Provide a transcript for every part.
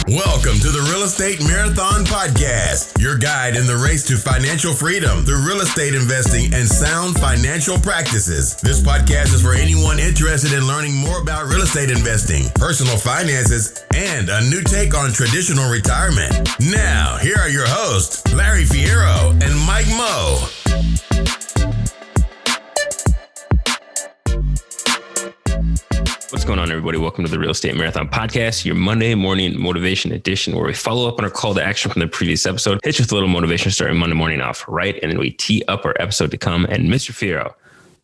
Welcome to the Real Estate Marathon Podcast, your guide in the race to financial freedom through real estate investing and sound financial practices. This podcast is for anyone interested in learning more about real estate investing, personal finances, and a new take on traditional retirement. Now, here are your hosts, Larry Fierro and Mike Moe. What's going on, everybody? Welcome to the Real Estate Marathon Podcast, your Monday morning motivation edition, where we follow up on our call to action from the previous episode, hit you with a little motivation starting Monday morning off right, and then we tee up our episode to come. And Mr. Fierro,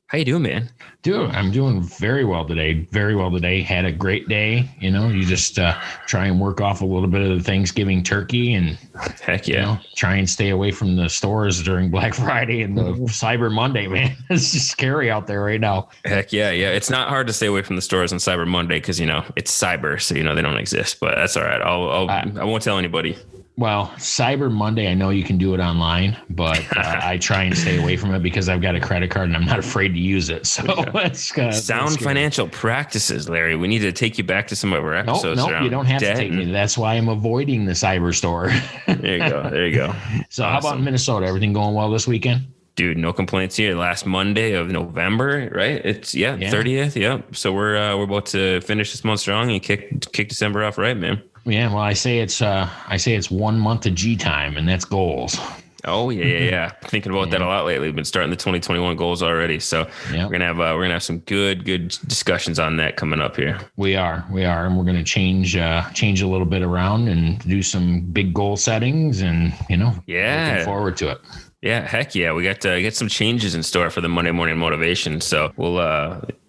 how you doing, man? Dude, I'm doing very well today. Had a great day. You know, you just try and work off a little bit of the Thanksgiving turkey and heck yeah, you know, try and stay away from the stores during Black Friday and the Cyber Monday, man. It's just scary out there right now. Heck yeah. Yeah. It's not hard to stay away from the stores on Cyber Monday because, you know, it's cyber. So, you know, they don't exist, but that's all right. I won't tell anybody. Well, Cyber Monday, I know you can do it online, but I try and stay away from it because I've got a credit card and I'm not afraid to use it. So that's sound financial practices, Larry. We need to take you back to some of our episodes. Nope, you don't have to take me. That's why I'm avoiding the cyber store. There you go. So How about in Minnesota? Everything going well this weekend? Dude, no complaints here. Last Monday of November, right? It's 30th. Yep. So we're about to finish this month strong and kick December off right, man. Yeah, well, I say it's 1 month of G time, and that's goals. Oh yeah. Thinking about that a lot lately. We've been starting the 2021 goals already, so we're gonna have some good discussions on that coming up here. We are, and we're gonna change a little bit around and do some big goal settings, and looking forward to it. Yeah, heck yeah. We got to get some changes in store for the Monday morning motivation. So we'll,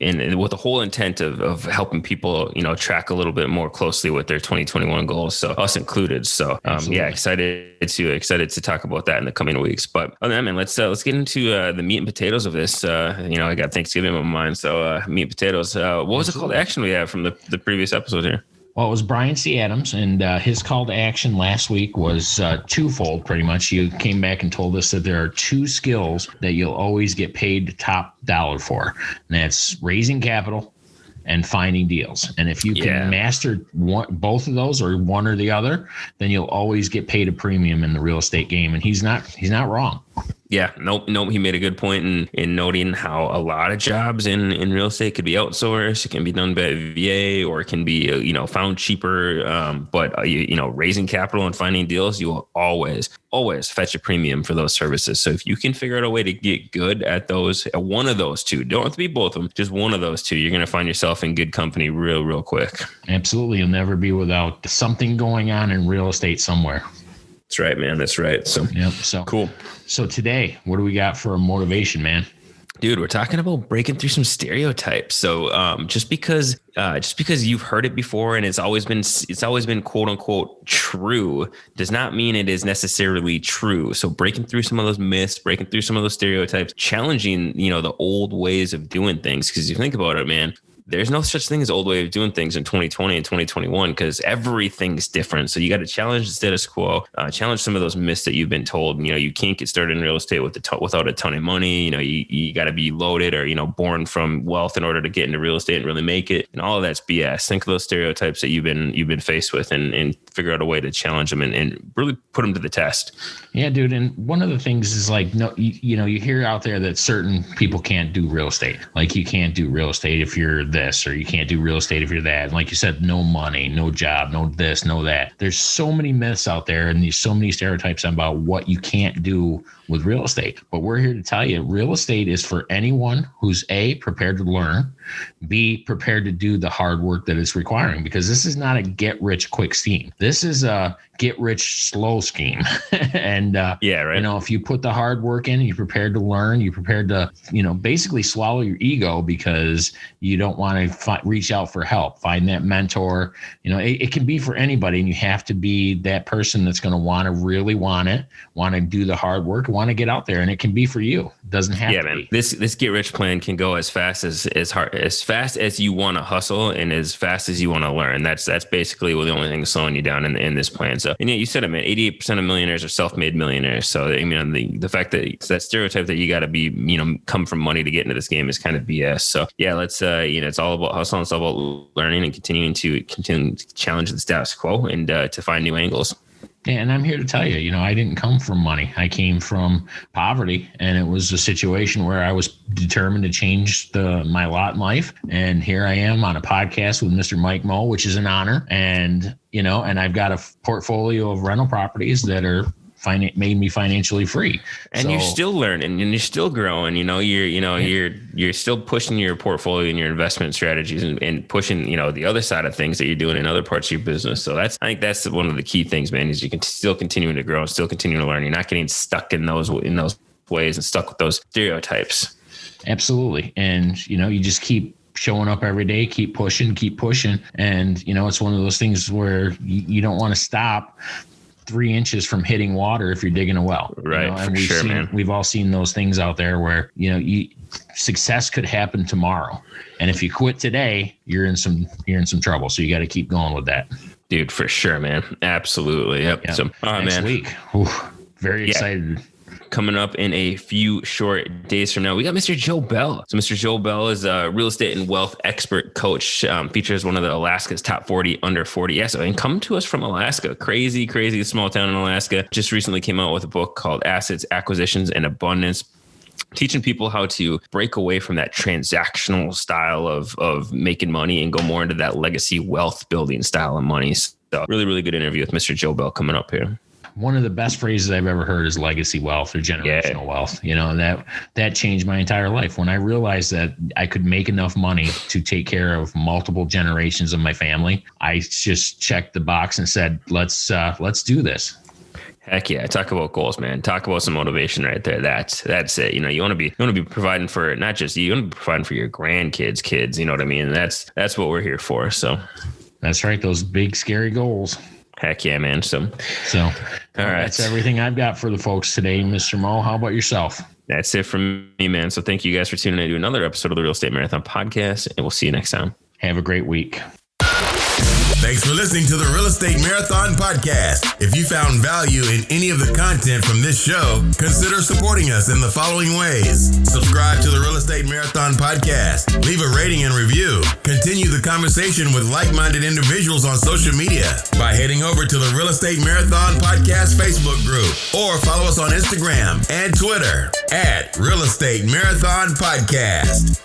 and with the whole intent of helping people, track a little bit more closely with their 2021 goals. So us included. So, excited to talk about that in the coming weeks. But other than that, man, let's get into the meat and potatoes of this. I got Thanksgiving in my mind. So meat and potatoes. What was the call to action we had from the previous episode here? Well, it was Brian C. Adams, and his call to action last week was twofold, pretty much. He came back and told us that there are two skills that you'll always get paid top dollar for, and that's raising capital and finding deals. And if you can master both of those or one or the other, then you'll always get paid a premium in the real estate game. And he's not wrong. Yeah, nope. He made a good point in noting how a lot of jobs in real estate could be outsourced. It can be done by VA or it can be, found cheaper. But raising capital and finding deals, you will always fetch a premium for those services. So if you can figure out a way to get good at those, one of those two, don't have to be both of them, just one of those two, you're going to find yourself in good company real quick. Absolutely. You'll never be without something going on in real estate somewhere. That's right, man. That's right. So cool. So today, what do we got for a motivation, man? Dude, we're talking about breaking through some stereotypes. So just because you've heard it before and it's always been quote unquote true does not mean it is necessarily true. So breaking through some of those myths, breaking through some of those stereotypes, challenging, the old ways of doing things. Because you think about it, man, there's no such thing as old way of doing things in 2020 and 2021 because everything's different. So you got to challenge the status quo, challenge some of those myths that you've been told. You can't get started in real estate without a ton of money. You got to be loaded or, born from wealth in order to get into real estate and really make it. And all of that's BS. Think of those stereotypes that you've been faced with and figure out a way to challenge them and really put them to the test. Yeah, dude. And one of the things is you hear out there that certain people can't do real estate. Like you can't do real estate if you're this, or you can't do real estate if you're that. And like you said, no money, no job, no this, no that. There's so many myths out there and there's so many stereotypes about what you can't do with real estate. But we're here to tell you, real estate is for anyone who's A, prepared to learn, B, prepared to do the hard work that it's requiring, because this is not a get rich quick scheme. This is a get rich slow scheme. And, if you put the hard work in, you're prepared to learn, you're prepared to, basically swallow your ego because you don't want to reach out for help, find that mentor. It can be for anybody, and you have to be that person that's going to really want it, want to do the hard work, want to get out there, and it can be for you. It doesn't have to be. This get rich plan can go as fast as hard as fast as you want to hustle and as fast as you want to learn. That's basically the only thing slowing you down in this plan. So, and yeah, you said it, man, 88% of millionaires are self-made millionaires. So, I mean, the fact that it's that stereotype that you got to be, come from money to get into this game is kind of BS. So yeah, let's, it's all about hustle. It's all about learning and continuing to challenge the status quo and to find new angles. Yeah, and I'm here to tell you, I didn't come from money. I came from poverty, and it was a situation where I was determined to change my lot in life. And here I am on a podcast with Mr. Mike Moe, which is an honor. And, and I've got a portfolio of rental properties that are made me financially free. And you're still learning and you're still growing, you're still pushing your portfolio and your investment strategies and pushing, the other side of things that you're doing in other parts of your business. So I think that's one of the key things, man, is you can still continue to grow and still continue to learn. You're not getting stuck in those ways and stuck with those stereotypes. Absolutely. And, you just keep showing up every day, keep pushing. And, it's one of those things where you don't want to stop 3 inches from hitting water if you're digging a well. Right. And man. We've all seen those things out there where, success could happen tomorrow. And if you quit today, you're in some trouble. So you got to keep going with that. Dude, for sure, man. Absolutely. Yep. So, next week. Ooh, very excited. Coming up in a few short days from now, we got Mr. Joe Bell. So Mr. Joe Bell is a real estate and wealth expert coach, features one of the Alaska's top 40 under 40. Yeah, so and come to us from Alaska, crazy small town in Alaska. Just recently came out with a book called Assets, Acquisitions, and Abundance, teaching people how to break away from that transactional style of making money and go more into that legacy wealth building style of money. So really, really good interview with Mr. Joe Bell coming up here. One of the best phrases I've ever heard is legacy wealth or generational wealth. And that changed my entire life. When I realized that I could make enough money to take care of multiple generations of my family, I just checked the box and said, let's do this. Heck yeah. Talk about goals, man. Talk about some motivation right there. That's it. You want to be providing for not just you, want to be providing for your grandkids, kids, you know what I mean? That's what we're here for. So that's right. Those big, scary goals. Heck yeah, man. So all right. That's everything I've got for the folks today. Mr. Moe, how about yourself? That's it from me, man. So thank you guys for tuning in to another episode of the Real Estate Marathon Podcast, and we'll see you next time. Have a great week. Thanks for listening to the Real Estate Marathon Podcast. If you found value in any of the content from this show, consider supporting us in the following ways. Subscribe to the Real Estate Marathon Podcast. Leave a rating and review. Continue the conversation with like-minded individuals on social media by heading over to the Real Estate Marathon Podcast Facebook group, or follow us on Instagram and Twitter at Real Estate Marathon Podcast.